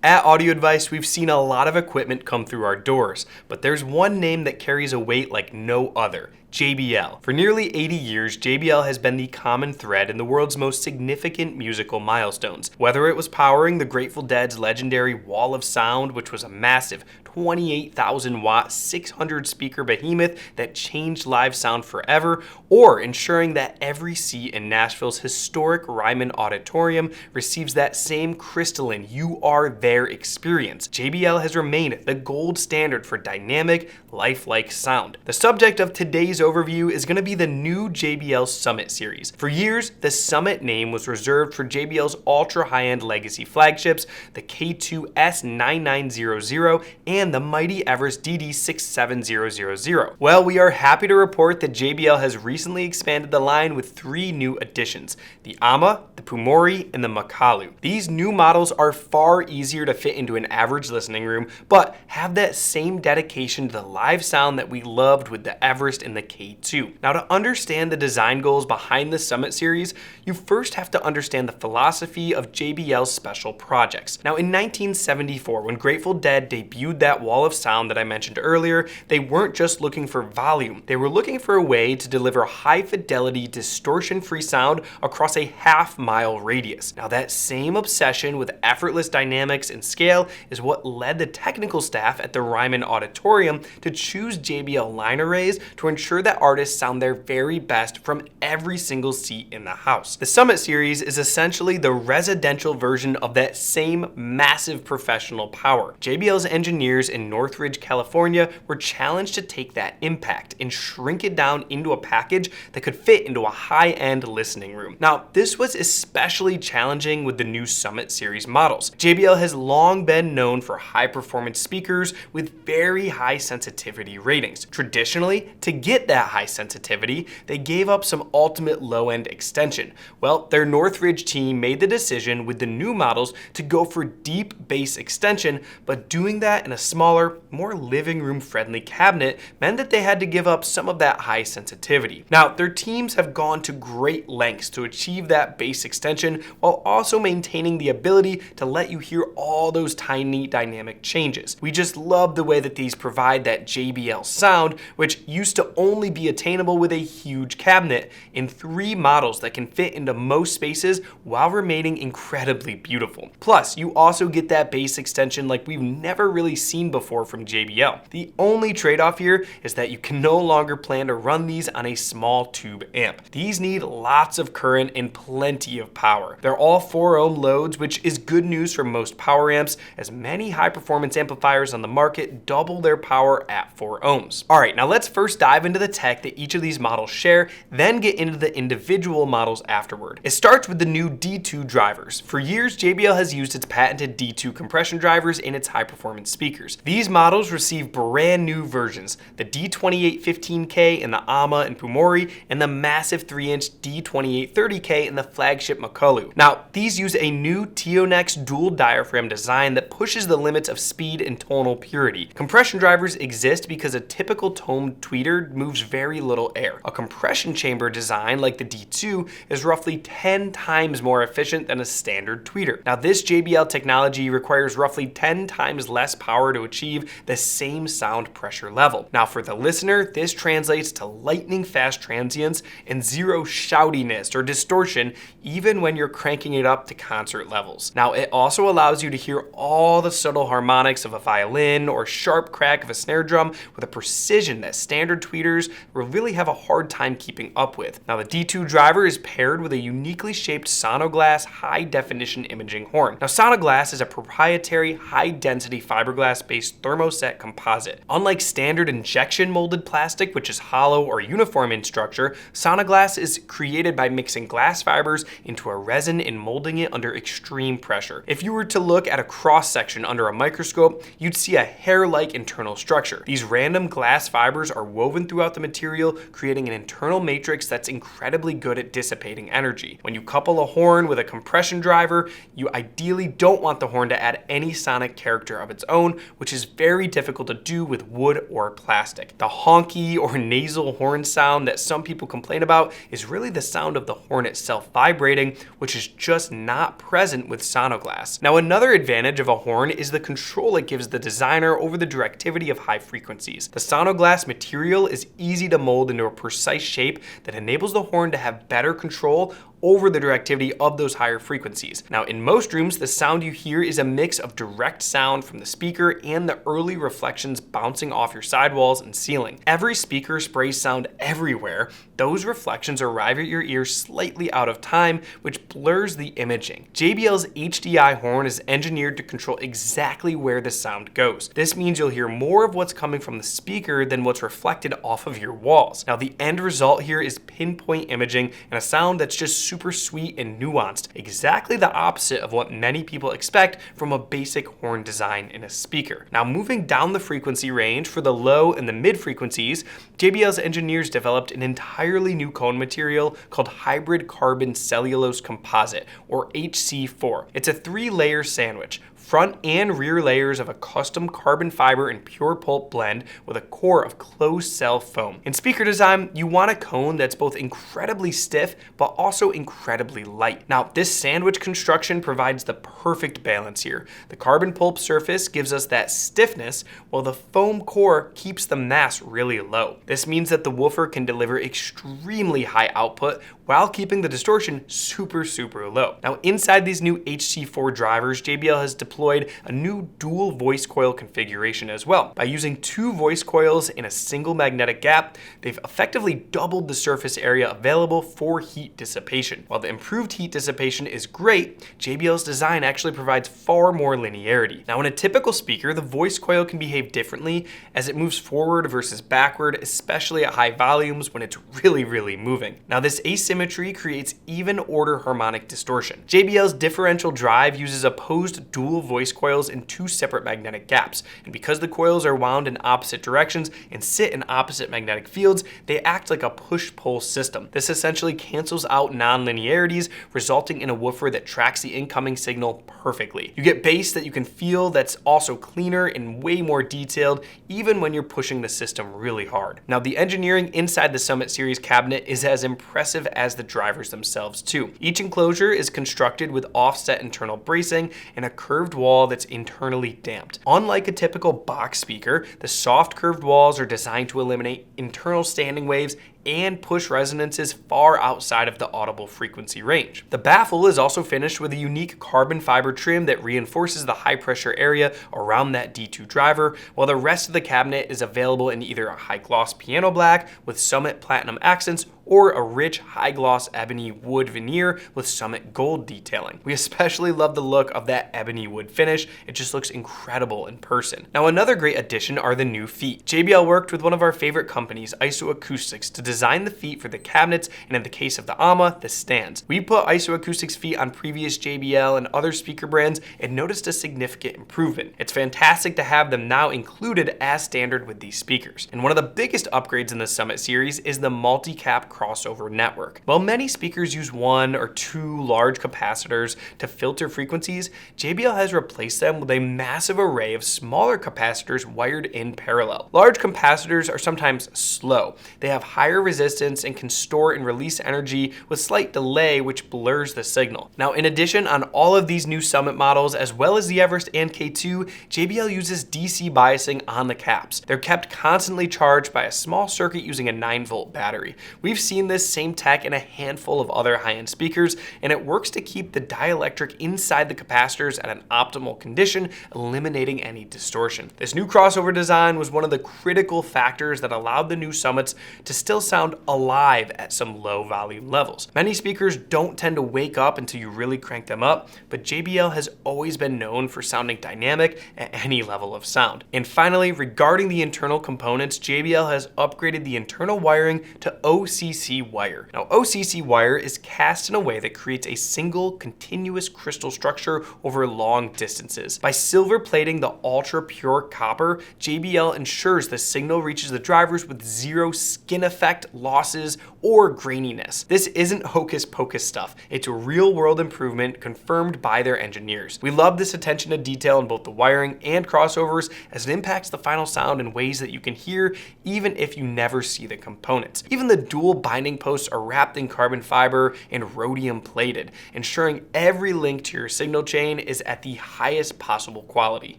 At Audio Advice, we've seen a lot of equipment come through our doors, but there's one name that carries a weight like no other. JBL. For nearly 80 years, JBL has been the common thread in the world's most significant musical milestones. Whether it was powering the Grateful Dead's legendary Wall of Sound, which was a massive 28,000 watt, 600 speaker behemoth that changed live sound forever, or ensuring that every seat in Nashville's historic Ryman Auditorium receives that same crystalline "you are there" experience, JBL has remained the gold standard for dynamic, lifelike sound. The subject of today's overview is going to be the new JBL Summit Series. For years, the Summit name was reserved for JBL's ultra high-end legacy flagships, the K2 S9900 and the mighty Everest DD67000. Well, we are happy to report that JBL has recently expanded the line with 3 new additions: the Ama, the Pumori, and the Makalu. These new models are far easier to fit into an average listening room, but have that same dedication to the live sound that we loved with the Everest and the K2. Now, to understand the design goals behind the Summit Series, you first have to understand the philosophy of JBL's special projects. Now, in 1974, when Grateful Dead debuted that Wall of Sound that I mentioned earlier, they weren't just looking for volume. They were looking for a way to deliver high-fidelity, distortion-free sound across a half-mile radius. Now, that same obsession with effortless dynamics and scale is what led the technical staff at the Ryman Auditorium to choose JBL line arrays to ensure that artists sound their very best from every single seat in the house. The Summit Series is essentially the residential version of that same massive professional power. JBL's engineers in Northridge, California were challenged to take that impact and shrink it down into a package that could fit into a high-end listening room. Now, this was especially challenging with the new Summit Series models. JBL has long been known for high-performance speakers with very high sensitivity ratings. Traditionally, to get that high sensitivity, they gave up some ultimate low-end extension. Well, their Northridge team made the decision with the new models to go for deep bass extension, but doing that in a smaller, more living room friendly cabinet meant that they had to give up some of that high sensitivity. Now, their teams have gone to great lengths to achieve that bass extension while also maintaining the ability to let you hear all those tiny dynamic changes. We just love the way that these provide that JBL sound, which used to only be attainable with a huge cabinet, in 3 models that can fit into most spaces while remaining incredibly beautiful. Plus, you also get that bass extension like we've never really seen before from JBL. The only trade-off here is that you can no longer plan to run these on a small tube amp. These need lots of current and plenty of power. They're all 4 ohm loads, which is good news for most power amps, as many high-performance amplifiers on the market double their power at 4 ohms. Alright, now let's first dive into the tech that each of these models share, then get into the individual models afterward. It starts with the new D2 drivers. For years, JBL has used its patented D2 compression drivers in its high-performance speakers. These models receive brand new versions, the D2815K in the Ama and Pumori, and the massive 3-inch D2830K in the flagship Makalu. Now, these use a new TONex dual diaphragm design that pushes the limits of speed and tonal purity. Compression drivers exist because a typical tone tweeter moves very little air. A compression chamber design like the D2 is roughly 10 times more efficient than a standard tweeter. Now, this JBL technology requires roughly 10 times less power to achieve the same sound pressure level. Now, for the listener, this translates to lightning fast transients and zero shoutiness or distortion even when you're cranking it up to concert levels. Now, it also allows you to hear all the subtle harmonics of a violin or sharp crack of a snare drum with a precision that standard tweeters will really have a hard time keeping up with. Now, the D2 driver is paired with a uniquely shaped Sonoglass high-definition imaging horn. Now, Sonoglass is a proprietary high-density fiberglass-based thermoset composite. Unlike standard injection molded plastic, which is hollow or uniform in structure, Sonoglass is created by mixing glass fibers into a resin and molding it under extreme pressure. If you were to look at a cross-section under a microscope, you'd see a hair-like internal structure. These random glass fibers are woven throughout the material, creating an internal matrix that's incredibly good at dissipating energy. When you couple a horn with a compression driver, you ideally don't want the horn to add any sonic character of its own, which is very difficult to do with wood or plastic. The honky or nasal horn sound that some people complain about is really the sound of the horn itself vibrating, which is just not present with Sonoglass. Now, another advantage of a horn is the control it gives the designer over the directivity of high frequencies. The Sonoglass material is easy to mold into a precise shape that enables the horn to have better control over the directivity of those higher frequencies. Now, in most rooms, the sound you hear is a mix of direct sound from the speaker and the early reflections bouncing off your sidewalls and ceiling. Every speaker sprays sound everywhere. Those reflections arrive at your ears slightly out of time, which blurs the imaging. JBL's HDI horn is engineered to control exactly where the sound goes. This means you'll hear more of what's coming from the speaker than what's reflected off of your walls. Now, the end result here is pinpoint imaging and a sound that's just super sweet and nuanced, exactly the opposite of what many people expect from a basic horn design in a speaker. Now, moving down the frequency range for the low and the mid frequencies, JBL's engineers developed an entirely new cone material called hybrid carbon cellulose composite, or HC4. It's a 3-layer sandwich. Front and rear layers of a custom carbon fiber and pure pulp blend with a core of closed cell foam. In speaker design, you want a cone that's both incredibly stiff but also incredibly light. Now, this sandwich construction provides the perfect balance here. The carbon pulp surface gives us that stiffness, while the foam core keeps the mass really low. This means that the woofer can deliver extremely high output while keeping the distortion super low. Now, inside these new HC4 drivers, JBL has deployed a new dual voice coil configuration as well. By using 2 voice coils in a single magnetic gap, they've effectively doubled the surface area available for heat dissipation. While the improved heat dissipation is great, JBL's design actually provides far more linearity. Now, in a typical speaker, the voice coil can behave differently as it moves forward versus backward, especially at high volumes when it's really moving. Now, this asymmetry creates even order harmonic distortion. JBL's differential drive uses opposed dual voice coils in 2 separate magnetic gaps, and because the coils are wound in opposite directions and sit in opposite magnetic fields, they act like a push-pull system. This essentially cancels out non-linearities, resulting in a woofer that tracks the incoming signal perfectly. You get bass that you can feel that's also cleaner and way more detailed, even when you're pushing the system really hard. Now, the engineering inside the Summit Series cabinet is as impressive as the drivers themselves too. Each enclosure is constructed with offset internal bracing and a curved wall that's internally damped. Unlike a typical box speaker, the soft curved walls are designed to eliminate internal standing waves and push resonances far outside of the audible frequency range. The baffle is also finished with a unique carbon fiber trim that reinforces the high pressure area around that D2 driver, while the rest of the cabinet is available in either a high gloss piano black with Summit platinum accents or a rich high gloss ebony wood veneer with Summit gold detailing. We especially love the look of that ebony wood finish. It just looks incredible in person. Now, another great addition are the new feet. JBL worked with one of our favorite companies, IsoAcoustics, to design the feet for the cabinets, and in the case of the Ama, the stands. We put IsoAcoustics feet on previous JBL and other speaker brands and noticed a significant improvement. It's fantastic to have them now included as standard with these speakers. And one of the biggest upgrades in the Summit series is the multi-cap crossover network. While many speakers use 1 or 2 large capacitors to filter frequencies, JBL has replaced them with a massive array of smaller capacitors wired in parallel. Large capacitors are sometimes slow. They have higher resistance and can store and release energy with slight delay, which blurs the signal. Now, in addition, on all of these new Summit models, as well as the Everest and K2, JBL uses DC biasing on the caps. They're kept constantly charged by a small circuit using a 9-volt battery. We've seen this same tech in a handful of other high-end speakers, and it works to keep the dielectric inside the capacitors at an optimal condition, eliminating any distortion. This new crossover design was one of the critical factors that allowed the new Summits to still sound sound alive at some low volume levels. Many speakers don't tend to wake up until you really crank them up, but JBL has always been known for sounding dynamic at any level of sound. And finally, regarding the internal components, JBL has upgraded the internal wiring to OCC wire. Now, OCC wire is cast in a way that creates a single continuous crystal structure over long distances. By silver plating the ultra pure copper, JBL ensures the signal reaches the drivers with zero skin effect, losses, or graininess. This isn't hocus pocus stuff. It's a real world improvement confirmed by their engineers. We love this attention to detail in both the wiring and crossovers, as it impacts the final sound in ways that you can hear even if you never see the components. Even the dual binding posts are wrapped in carbon fiber and rhodium plated, ensuring every link to your signal chain is at the highest possible quality.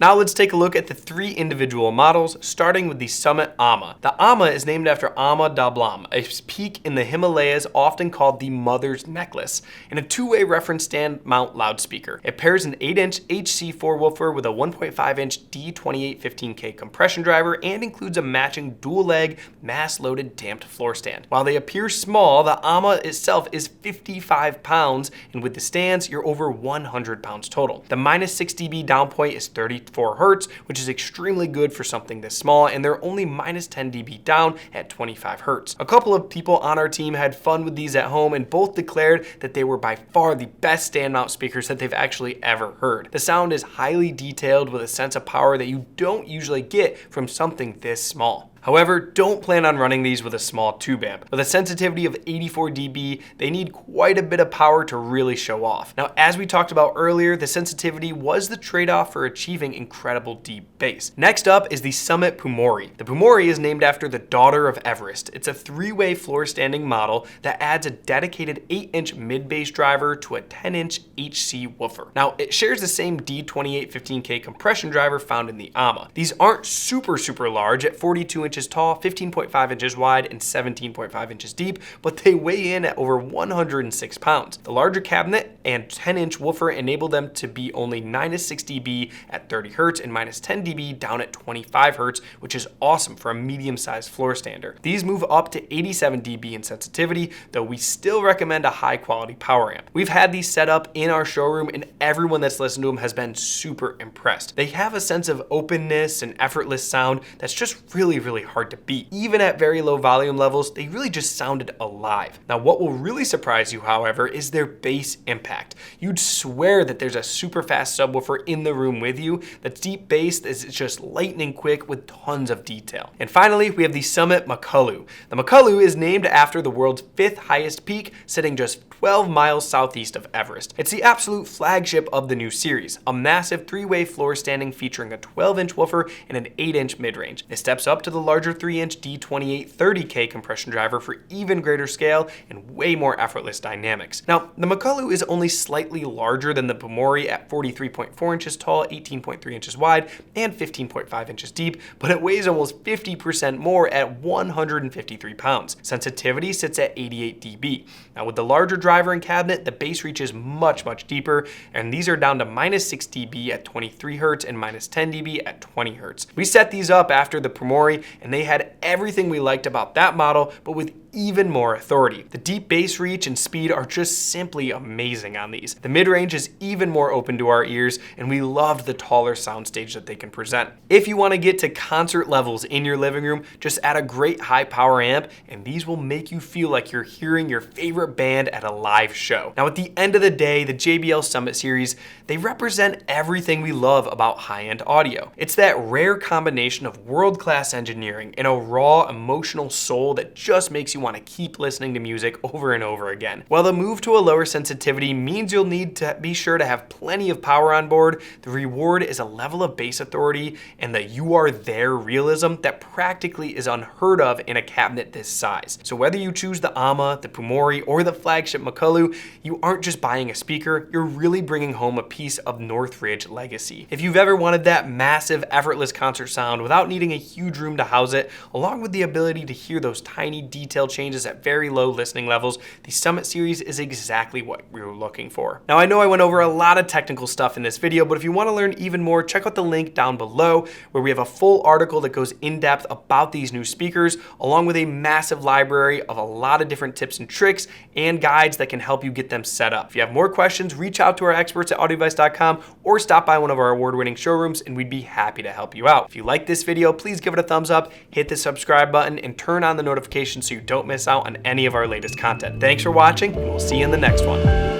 Now let's take a look at the 3 individual models, starting with the Summit Ama. The Ama is named after Ama Dablam, a peak in the Himalayas often called the Mother's Necklace, and a 2-way reference stand mount loudspeaker. It pairs an 8-inch HC4 woofer with a 1.5-inch D2815K compression driver and includes a matching dual-leg, mass-loaded damped floor stand. While they appear small, the Ama itself is 55 pounds, and with the stands, you're over 100 pounds total. The -6 dB down point is 34 Hz, which is extremely good for something this small, and they're only -10 dB down at 25 Hz. A couple of people on our team had fun with these at home and both declared that they were by far the best stand mount speakers that they've actually ever heard. The sound is highly detailed with a sense of power that you don't usually get from something this small. However, don't plan on running these with a small tube amp. With a sensitivity of 84 dB, they need quite a bit of power to really show off. Now, as we talked about earlier, the sensitivity was the trade-off for achieving incredible deep bass. Next up is the Summit Pumori. The Pumori is named after the daughter of Everest. It's a 3-way floor standing model that adds a dedicated 8-inch mid-bass driver to a 10-inch HC woofer. Now, it shares the same D2815K compression driver found in the Ama. These aren't super large at 42 inches tall, 15.5 inches wide, and 17.5 inches deep, but they weigh in at over 106 pounds. The larger cabinet and 10-inch woofer enable them to be only -6 dB at 30 Hz and -10 dB down at 25 Hz, which is awesome for a medium-sized floor stander. These move up to 87 dB in sensitivity, though we still recommend a high-quality power amp. We've had these set up in our showroom, and everyone that's listened to them has been super impressed. They have a sense of openness and effortless sound that's just really hard to beat. Even at very low volume levels, they really just sounded alive. Now, what will really surprise you, however, is their bass impact. You'd swear that there's a super fast subwoofer in the room with you. The deep bass is just lightning quick with tons of detail. And finally, we have the Summit Makalu. The Makalu is named after the world's 5th highest peak, sitting just 12 miles southeast of Everest. It's the absolute flagship of the new series, a massive 3-way floor standing featuring a 12-inch woofer and an 8-inch mid-range. It steps up to the larger 3-inch D2830K compression driver for even greater scale and way more effortless dynamics. Now, the Makalu is only slightly larger than the Pumori at 43.4 inches tall, 18.3 inches wide, and 15.5 inches deep, but it weighs almost 50% more at 153 pounds. Sensitivity sits at 88 dB. Now, with the larger driver and cabinet, the bass reaches much deeper, and these are down to -6 dB at 23 Hz and -10 dB at 20 Hz. We set these up after the Pumori, and they had everything we liked about that model, but with even more authority. The deep bass reach and speed are just simply amazing on these. The mid-range is even more open to our ears, and we loved the taller soundstage that they can present. If you want to get to concert levels in your living room, just add a great high power amp, and these will make you feel like you're hearing your favorite band at a live show. Now, at the end of the day, the JBL Summit Series, they represent everything we love about high-end audio. It's that rare combination of world-class engineering and a raw, emotional soul that just makes you want to keep listening to music over and over again. While the move to a lower sensitivity means you'll need to be sure to have plenty of power on board, the reward is a level of bass authority and the you are there realism that practically is unheard of in a cabinet this size. So whether you choose the Ama, the Pumori, or the flagship Makalu, you aren't just buying a speaker, you're really bringing home a piece of Northridge legacy. If you've ever wanted that massive, effortless concert sound without needing a huge room to house it, along with the ability to hear those tiny detailed changes at very low listening levels, the Summit Series is exactly what we were looking for. Now, I know I went over a lot of technical stuff in this video, but if you want to learn even more, check out the link down below where we have a full article that goes in depth about these new speakers, along with a massive library of a lot of different tips and tricks and guides that can help you get them set up. If you have more questions, reach out to our experts at audiodevice.com or stop by one of our award-winning showrooms and we'd be happy to help you out. If you like this video, please give it a thumbs up, hit the subscribe button, and turn on the notifications so you don't miss out on any of our latest content. Thanks for watching, and we'll see you in the next one.